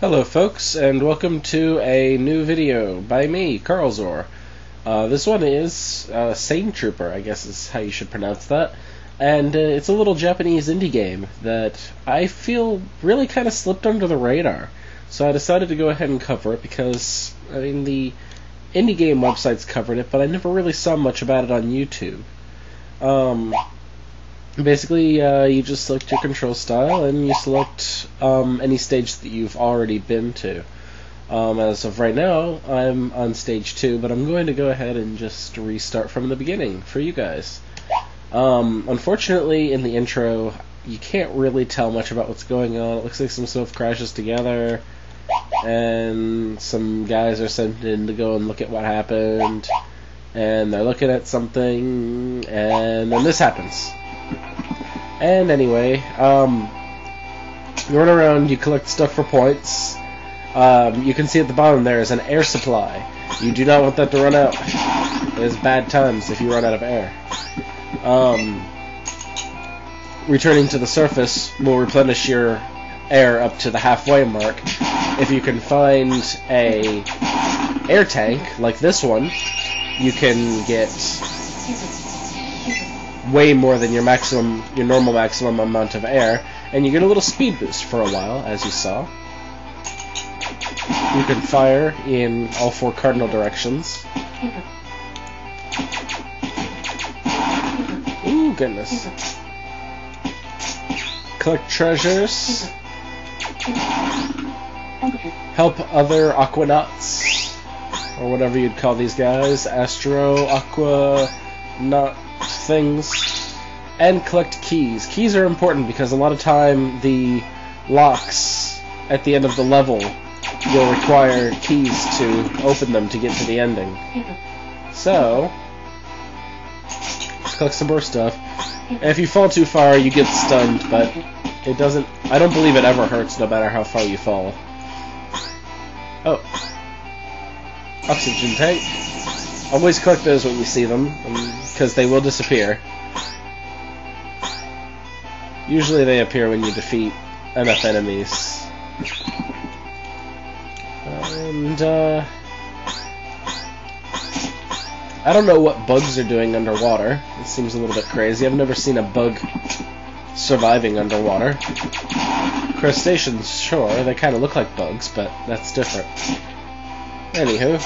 Hello folks, and welcome to a new video by me, Carlzor. This one is Saintrooper, I guess is how you should pronounce that. And it's a little Japanese indie game that I feel really kind of slipped under the radar. So I decided to go ahead and cover it because, I mean, the indie game websites covered it, but I never really saw much about it on YouTube. Basically, you just select your control style, and you select any stage that you've already been to. As of right now, I'm on stage 2, but I'm going to go ahead and just restart from the beginning for you guys. Unfortunately, in the intro, you can't really tell much about what's going on. It looks like some stuff crashes together, and some guys are sent in to go and look at what happened, and they're looking at something, and then this happens. And anyway, you run around, you collect stuff for points. You can see at the bottom there is an air supply. You do not want that to run out. There's bad times if you run out of air. Returning to the surface will replenish your air up to the halfway mark. If you can find a air tank like this one, you can get way more than your normal maximum amount of air, and you get a little speed boost for a while, as you saw. You can fire in all 4 cardinal directions. Ooh, goodness. Collect treasures. Help other aquanauts, or whatever you'd call these guys. Aquanaut things, and collect keys. Keys are important because a lot of time the locks at the end of the level, you'll require keys to open them to get to the ending. So, let's collect some more stuff. And if you fall too far, you get stunned, but it doesn't, I don't believe it ever hurts no matter how far you fall. Oh. Oxygen tank. Always collect those when you see them, because they will disappear. Usually they appear when you defeat enough enemies. And, I don't know what bugs are doing underwater. It seems a little bit crazy. I've never seen a bug surviving underwater. Crustaceans, sure, they kind of look like bugs, but that's different. Anywho.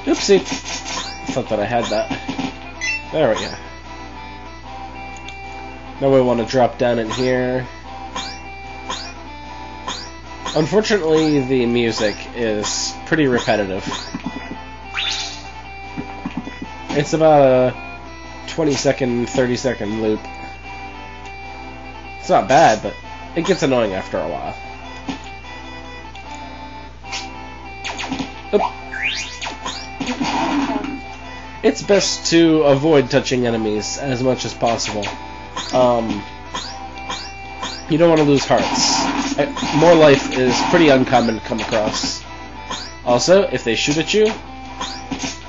Oopsie. I thought that I had that. There we go. Now we want to drop down in here. Unfortunately, the music is pretty repetitive. It's about a 20-second, 30-second loop. It's not bad, but it gets annoying after a while. Oop. It's best to avoid touching enemies as much as possible. You don't want to lose hearts. More life is pretty uncommon to come across. Also, if they shoot at you,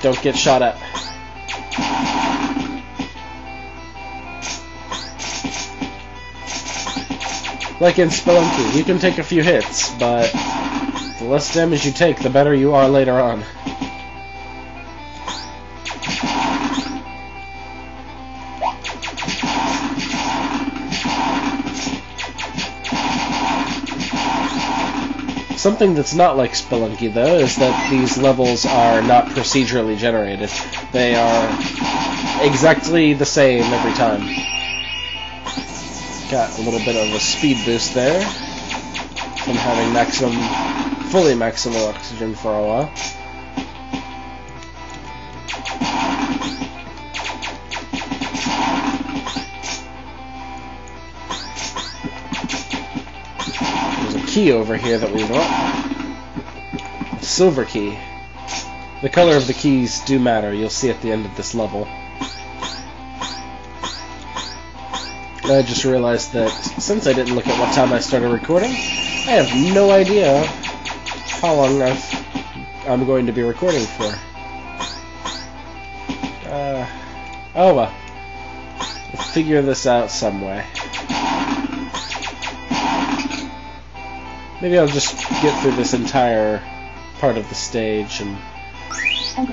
don't get shot at. Like in Spelunky, you can take a few hits, but the less damage you take, the better you are later on. Something that's not like Spelunky, though, is that these levels are not procedurally generated. They are exactly the same every time. Got a little bit of a speed boost there from having fully maximal oxygen for a while. Key over here that we want. A silver key. The color of the keys do matter, you'll see at the end of this level. I just realized that since I didn't look at what time I started recording, I have no idea how long I'm going to be recording for. Oh well. We'll figure this out some way. Maybe I'll just get through this entire part of the stage and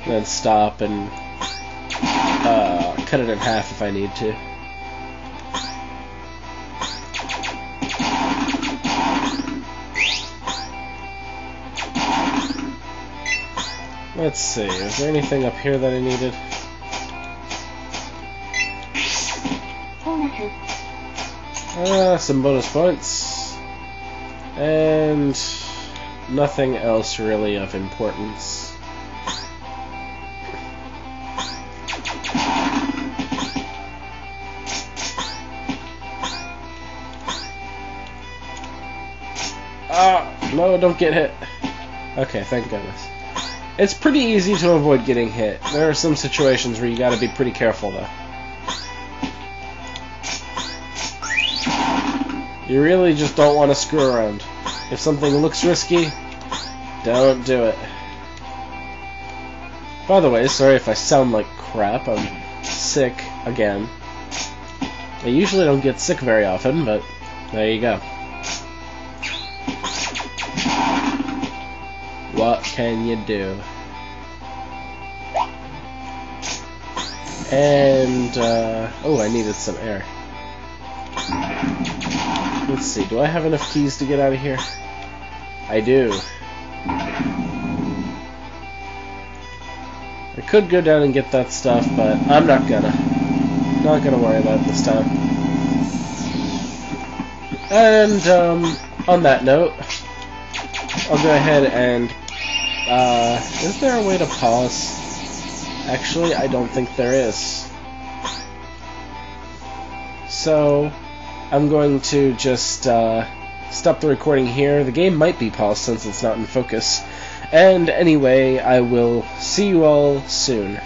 then stop and cut it in half if I need to. Let's see, is there anything up here that I needed? Some bonus points. And nothing else really of importance. No, don't get hit. Okay, thank goodness. It's pretty easy to avoid getting hit. There are some situations where you gotta be pretty careful, though. You really just don't want to screw around. If something looks risky, don't do it. By the way, sorry if I sound like crap. I'm sick again. I usually don't get sick very often, but there you go. What can you do? And, oh, I needed some air. Let's see, do I have enough keys to get out of here? I do. I could go down and get that stuff, but I'm not gonna. Not gonna worry about it this time. And, on that note, I'll go ahead and, is there a way to pause? Actually, I don't think there is. So, I'm going to just stop the recording here. The game might be paused since it's not in focus. And anyway, I will see you all soon.